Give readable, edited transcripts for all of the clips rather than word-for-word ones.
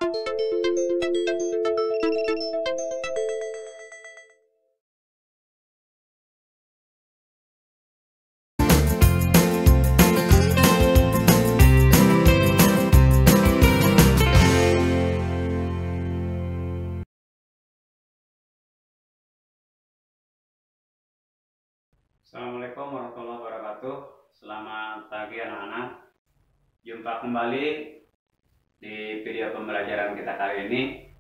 Assalamualaikum warahmatullahi wabarakatuh. Selamat pagi anak-anak. Jumpa kembali di video pembelajaran kita kali ini.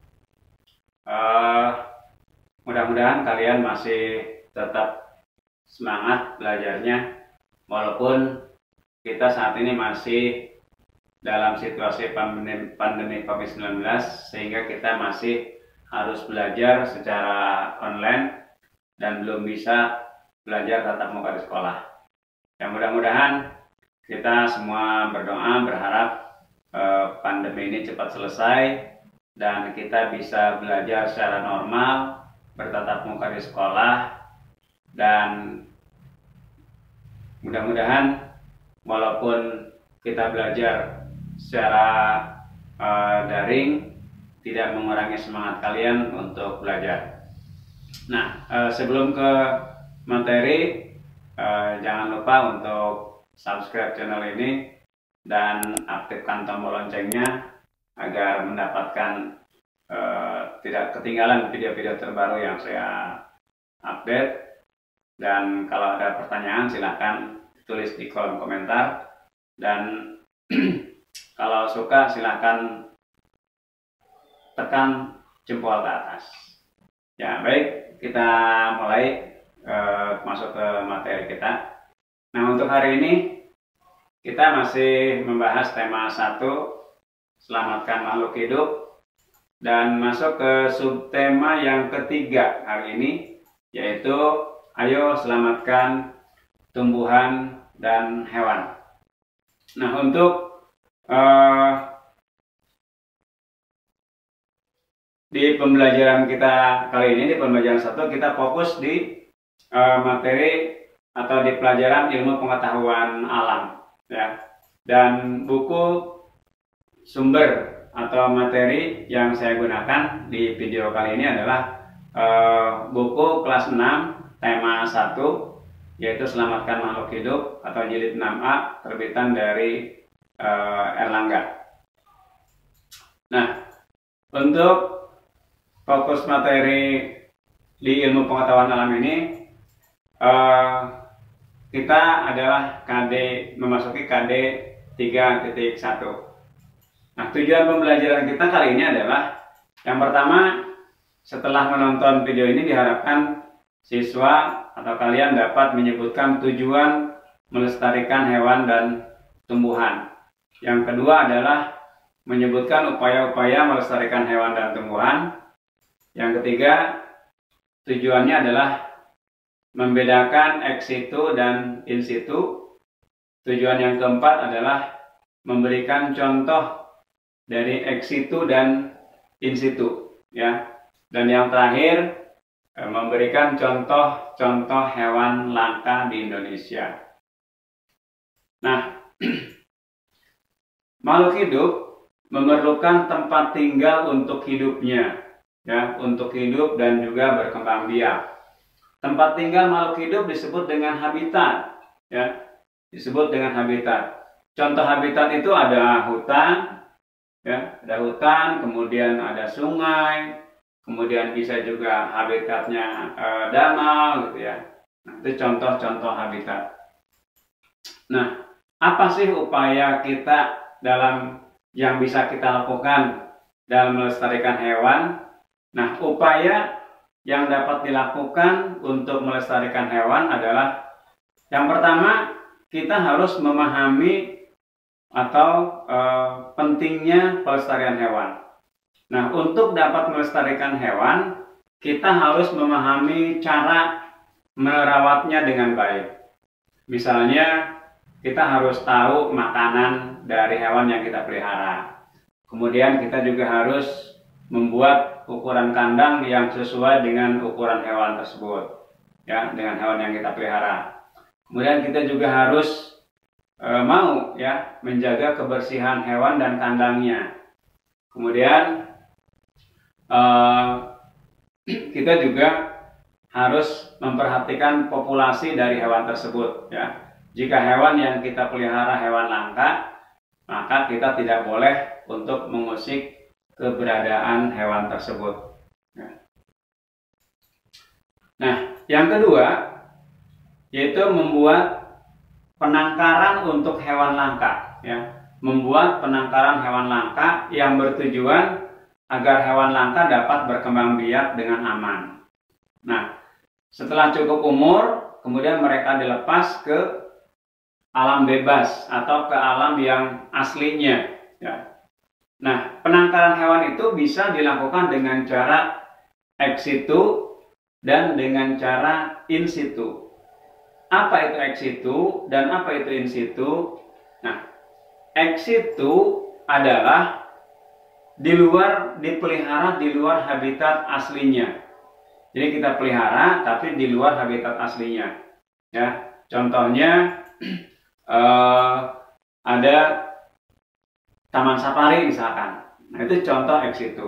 Mudah-mudahan kalian masih tetap semangat belajarnya, walaupun kita saat ini masih dalam situasi pandemi COVID-19, sehingga kita masih harus belajar secara online dan belum bisa belajar tatap muka di sekolah. Ya, mudah-mudahan kita semua berdoa berharap pandemi ini cepat selesai dan kita bisa belajar secara normal, bertatap muka di sekolah, dan mudah-mudahan walaupun kita belajar secara daring tidak mengurangi semangat kalian untuk belajar. Nah, sebelum ke materi, jangan lupa untuk subscribe channel ini dan aktifkan tombol loncengnya agar mendapatkan tidak ketinggalan video-video terbaru yang saya update. Dan kalau ada pertanyaan silahkan tulis di kolom komentar, dan kalau suka silahkan tekan jempol ke atas. Ya, baik, kita mulai masuk ke materi kita. Nah, untuk hari ini kita masih membahas tema 1, selamatkan makhluk hidup, dan masuk ke subtema yang ketiga hari ini, yaitu ayo selamatkan tumbuhan dan hewan. Nah, untuk di pembelajaran kita kali ini, di pembelajaran 1, kita fokus di materi atau di pelajaran ilmu pengetahuan alam, ya. Dan buku sumber atau materi yang saya gunakan di video kali ini adalah buku kelas 6 tema 1, yaitu selamatkan makhluk hidup, atau jilid 6A, terbitan dari Erlangga. Nah, untuk fokus materi di ilmu pengetahuan alam ini, kita adalah memasuki KD 3.1. Nah, tujuan pembelajaran kita kali ini adalah, yang pertama, setelah menonton video ini diharapkan siswa atau kalian dapat menyebutkan tujuan melestarikan hewan dan tumbuhan. Yang kedua adalah menyebutkan upaya-upaya melestarikan hewan dan tumbuhan. Yang ketiga, tujuannya adalah membedakan ex situ dan in situ. Tujuan yang keempat adalah memberikan contoh dari ex situ dan in situ, ya. Dan yang terakhir, memberikan contoh-contoh hewan langka di Indonesia. Nah, makhluk hidup memerlukan tempat tinggal untuk hidupnya, ya, untuk hidup dan juga berkembang biak. Tempat tinggal makhluk hidup disebut dengan habitat, ya, disebut dengan habitat. Contoh habitat itu ada hutan, ya, ada hutan, kemudian ada sungai, kemudian bisa juga habitatnya danau, gitu ya. Nah, itu contoh-contoh habitat. Nah, apa sih upaya kita yang bisa kita lakukan dalam melestarikan hewan? Nah, upaya yang dapat dilakukan untuk melestarikan hewan adalah, yang pertama, kita harus memahami atau pentingnya pelestarian hewan. Nah, untuk dapat melestarikan hewan, kita harus memahami cara merawatnya dengan baik. Misalnya, kita harus tahu makanan dari hewan yang kita pelihara. Kemudian kita juga harus membuat ukuran kandang yang sesuai dengan ukuran hewan tersebut, ya, dengan hewan yang kita pelihara. Kemudian kita juga harus mau, ya, menjaga kebersihan hewan dan kandangnya. Kemudian kita juga harus memperhatikan populasi dari hewan tersebut, ya. Jika hewan yang kita pelihara hewan langka, maka kita tidak boleh untuk mengusik keberadaan hewan tersebut. Nah, yang kedua yaitu membuat penangkaran untuk hewan langka, ya. Membuat penangkaran hewan langka yang bertujuan agar hewan langka dapat berkembang biak dengan aman. Nah, setelah cukup umur, kemudian mereka dilepas ke alam bebas atau ke alam yang aslinya, ya. Nah, penangkaran hewan itu bisa dilakukan dengan cara ex situ dan dengan cara in situ. Apa itu ex situ dan apa itu in situ? Nah, ex situ adalah dipelihara di luar habitat aslinya. Jadi kita pelihara tapi di luar habitat aslinya, ya. Contohnya ada taman safari misalkan. Nah, itu contoh ex situ.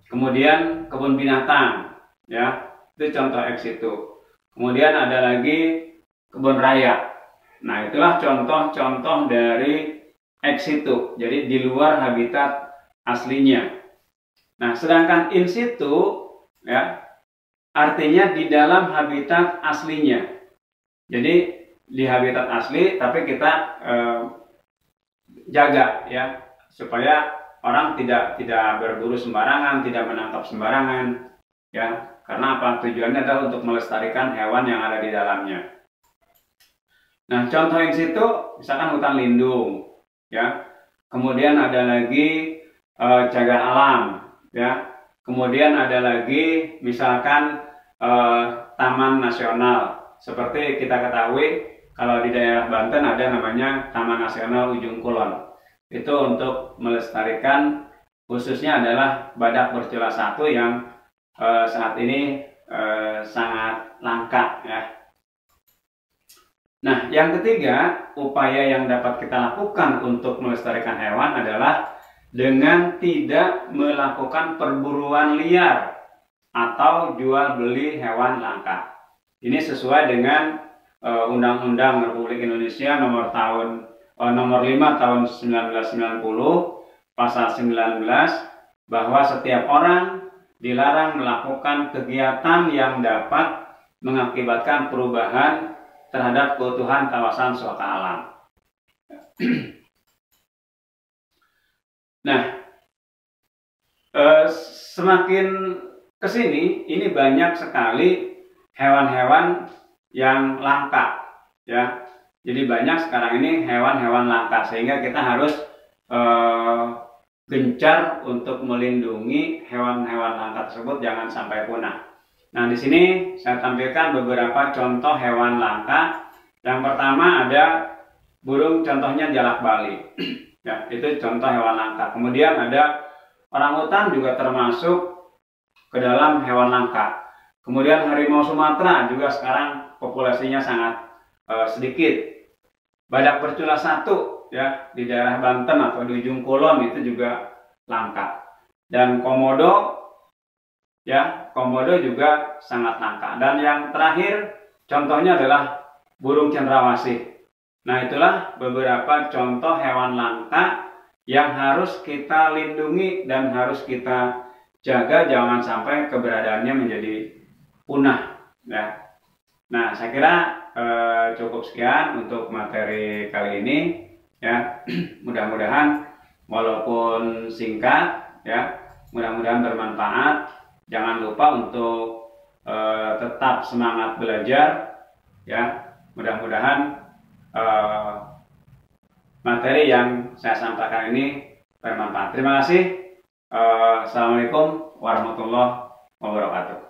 Kemudian kebun binatang, ya. Itu contoh ex situ. Kemudian ada lagi kebun raya. Nah, itulah contoh-contoh dari ex situ. Jadi di luar habitat aslinya. Nah, sedangkan in situ, ya, artinya di dalam habitat aslinya. Jadi di habitat asli, tapi kita jaga, ya, supaya orang tidak berburu sembarangan, tidak menangkap sembarangan, ya. Karena apa? Tujuannya adalah untuk melestarikan hewan yang ada di dalamnya. Nah, contoh in situ, misalkan hutan lindung, ya. Kemudian ada lagi cagar alam, ya. Kemudian ada lagi misalkan taman nasional. Seperti kita ketahui kalau di daerah Banten ada namanya Taman Nasional Ujung Kulon. Itu untuk melestarikan khususnya adalah badak bercula satu yang saat ini sangat langka, ya. Nah, yang ketiga, upaya yang dapat kita lakukan untuk melestarikan hewan adalah dengan tidak melakukan perburuan liar atau jual beli hewan langka. Ini sesuai dengan Undang-Undang Republik Indonesia nomor 5 tahun 1990 pasal 19 bahwa setiap orang dilarang melakukan kegiatan yang dapat mengakibatkan perubahan terhadap keutuhan kawasan suaka alam. Nah, semakin kesini ini banyak sekali hewan-hewan yang langka, ya. Jadi banyak sekarang ini hewan-hewan langka sehingga kita harus gencar untuk melindungi hewan-hewan langka tersebut jangan sampai punah. Nah, di sini saya tampilkan beberapa contoh hewan langka. Yang pertama ada burung, contohnya jalak Bali. Ya, itu contoh hewan langka. Kemudian ada orangutan juga termasuk ke dalam hewan langka. Kemudian harimau Sumatera juga sekarang populasinya sangat sedikit. Badak bercula satu, ya, di daerah Banten atau di Ujung Kulon itu juga langka. Dan komodo, ya, komodo juga sangat langka. Dan yang terakhir contohnya adalah burung cendrawasih. Nah, itulah beberapa contoh hewan langka yang harus kita lindungi dan harus kita jaga jangan sampai keberadaannya menjadi punah, ya. Nah, saya kira cukup sekian untuk materi kali ini, ya. Mudah-mudahan walaupun singkat, ya, mudah-mudahan bermanfaat. Jangan lupa untuk tetap semangat belajar, ya. Mudah-mudahan materi yang saya sampaikan ini bermanfaat. Terima kasih. Assalamualaikum warahmatullahi wabarakatuh.